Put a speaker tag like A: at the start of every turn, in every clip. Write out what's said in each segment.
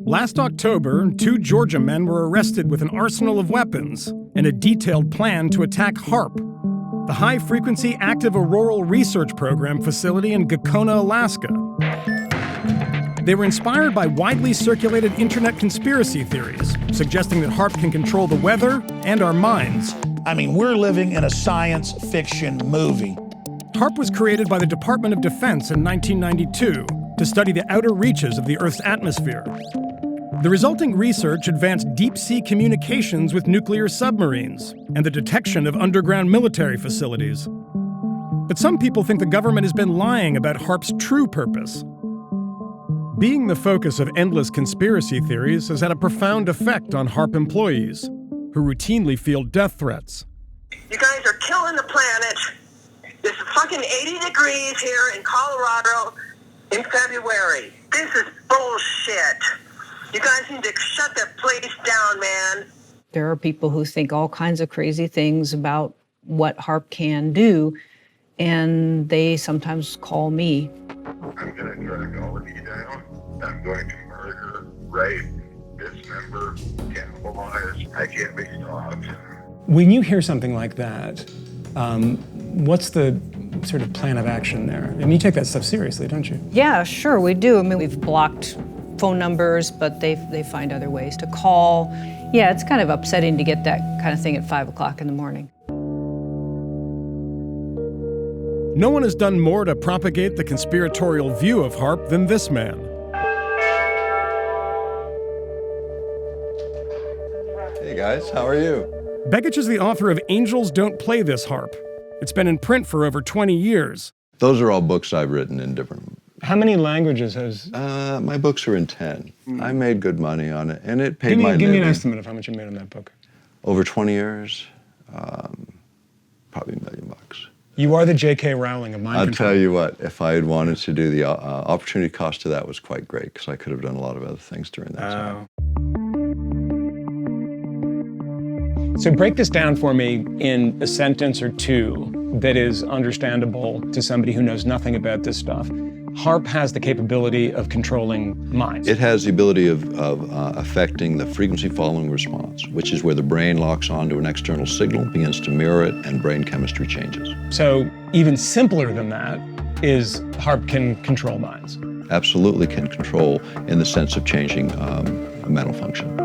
A: Last October, 2 Georgia men were arrested with an arsenal of weapons and a detailed plan to attack HAARP, the high-frequency active auroral research program facility in Gakona, Alaska. They were inspired by widely circulated internet conspiracy theories, suggesting that HAARP can control the weather and our minds.
B: I mean, we're living in a science fiction movie.
A: HAARP was created by the Department of Defense in 1992 to study the outer reaches of the Earth's atmosphere. The resulting research advanced deep-sea communications with nuclear submarines and the detection of underground military facilities. But some people think the government has been lying about HAARP's true purpose. Being the focus of endless conspiracy theories has had a profound effect on HAARP employees, who routinely field death threats.
C: You guys are killing the planet. It's fucking 80 degrees here in Colorado in February. This is bullshit. You guys need to shut that place down, man.
D: There are people who think all kinds of crazy things about what HAARP can do, and they sometimes call me.
E: I'm going to drag all of you down. I'm going to murder, rape, dismember, cannibalize. I can't be stopped.
A: When you hear something like that, what's the sort of plan of action there? I mean, you take that stuff seriously, don't you?
D: Yeah, sure, we do. I mean, we've blocked phone numbers, but they find other ways to call. Yeah, it's kind of upsetting to get that kind of thing at 5 o'clock in the morning.
A: No one has done more to propagate the conspiratorial view of HAARP than this man.
F: Hey guys, how are you?
A: Begich is the author of Angels Don't Play This Haarp. It's been in print for over 20 years.
F: Those are all books I've written in different...
A: How many languages has...
F: my books are in 10. I made good money on it, and it paid my
A: Give me an
F: living.
A: estimate of how much you made on that book.
F: Over 20 years, probably $1 million.
A: You are the J.K. Rowling of mind
F: I'll
A: control.
F: tell you what, if I had wanted to do the opportunity cost of that was quite great, because I could have done a lot of other things during that time.
A: So break this down for me in a sentence or two that is understandable to somebody who knows nothing about this stuff. HAARP has the capability of controlling minds.
F: It has the ability of affecting the frequency following response, which is where the brain locks onto an external signal, begins to mirror it, and brain chemistry changes.
A: So even simpler than that is HAARP can control minds.
F: Absolutely can control in the sense of changing mental function.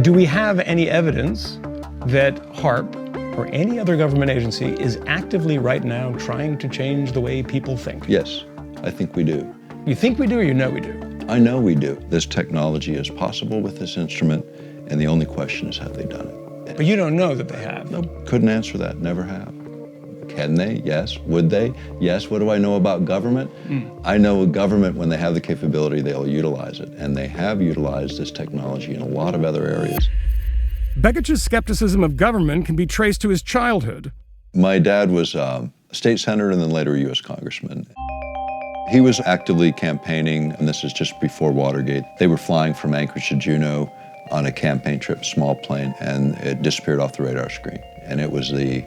A: Do we have any evidence that HAARP or any other government agency is actively right now trying to change the way people think?
F: Yes, I think we do.
A: You think we do or you know we do?
F: I know we do. This technology is possible with this instrument, and the only question is, have they done it?
A: But you don't know that they have.
F: No, couldn't answer that, never have. Can they? Yes. Would they? Yes. What do I know about government? I know government, when they have the capability, they'll utilize it, and they have utilized this technology in a lot of other areas.
A: Begich's skepticism of government can be traced to his childhood.
F: My dad was a state senator and then later a U.S. congressman. He was actively campaigning, and this is just before Watergate. They were flying from Anchorage to Juneau on a campaign trip, small plane, and it disappeared off the radar screen. And it was the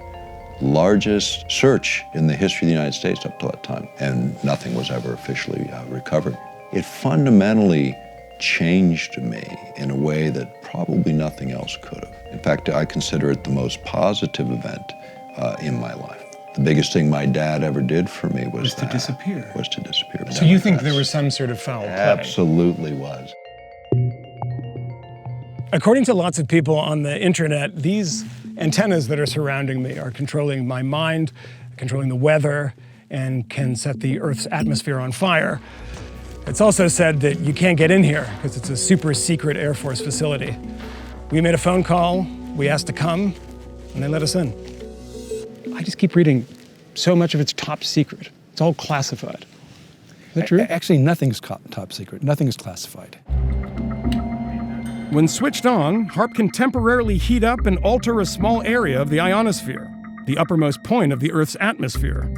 F: largest search in the history of the United States up to that time, and nothing was ever officially recovered. It fundamentally changed me in a way that probably nothing else could have. In fact, I consider it the most positive event in my life. The biggest thing my dad ever did for me was
A: to disappear.
F: Was to disappear.
A: So you think there was some sort of foul play?
F: Absolutely was.
A: According to lots of people on the internet, these antennas that are surrounding me are controlling my mind, controlling the weather, and can set the Earth's atmosphere on fire. It's also said that you can't get in here because it's a super secret Air Force facility. We made a phone call, we asked to come, and they let us in. I just keep reading so much of it's top secret. It's all classified. Is that true?
G: Actually, nothing's top secret. Nothing is classified.
A: When switched on, HAARP can temporarily heat up and alter a small area of the ionosphere, the uppermost point of the Earth's atmosphere.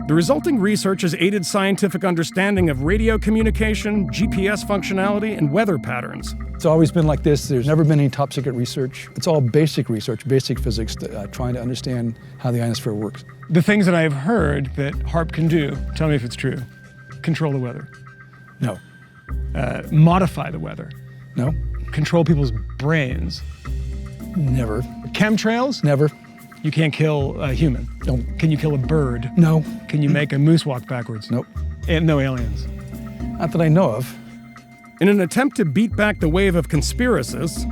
A: The resulting research has aided scientific understanding of radio communication, GPS functionality, and weather patterns.
G: It's always been like this. There's never been any top secret research. It's all basic research, basic physics, trying to understand how the ionosphere works.
A: The things that I have heard that HAARP can do, tell me if it's true. Control the weather.
G: No.
A: Modify the weather.
G: No.
A: Control people's brains.
G: Never.
A: Chemtrails?
G: Never.
A: You can't kill a human.
G: No.
A: Can you kill a bird?
G: No.
A: Can you make a moose walk backwards?
G: Nope.
A: And no aliens.
G: Not that I know of.
A: In an attempt to beat back the wave of conspiracists,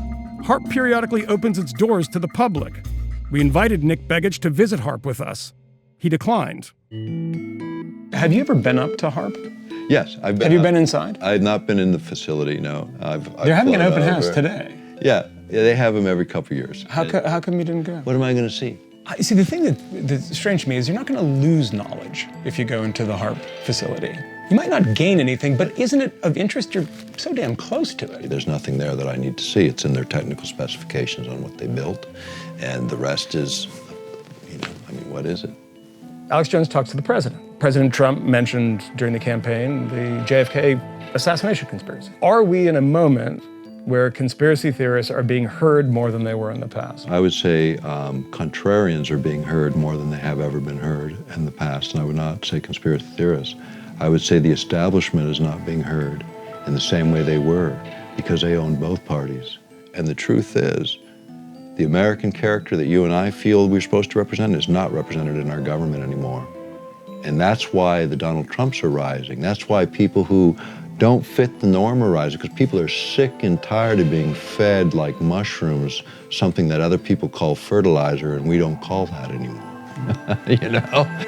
A: HAARP periodically opens its doors to the public. We invited Nick Begich to visit HAARP with us. He declined. Have you ever been up to HAARP?
F: Yes, I've been.
A: Have you been inside?
F: I have not been in the facility, no.
A: They're having an open house today.
F: Yeah, they have them every couple of years.
A: How come you didn't go?
F: What am I going to see?
A: See, the thing that's strange to me is you're not going to lose knowledge if you go into the HAARP facility. You might not gain anything, but isn't it of interest? You're so damn close to it.
F: There's nothing there that I need to see. It's in their technical specifications on what they built, and the rest is, what is it?
A: Alex Jones talks to the president. President Trump mentioned during the campaign the JFK assassination conspiracy. Are we in a moment where conspiracy theorists are being heard more than they were in the past?
F: I would say contrarians are being heard more than they have ever been heard in the past, and I would not say conspiracy theorists. I would say the establishment is not being heard in the same way they were, because they own both parties. And the truth is, the American character that you and I feel we're supposed to represent is not represented in our government anymore. And that's why the Donald Trumps are rising. That's why people who don't fit the norm are rising, because people are sick and tired of being fed like mushrooms, something that other people call fertilizer, and we don't call that anymore. You know?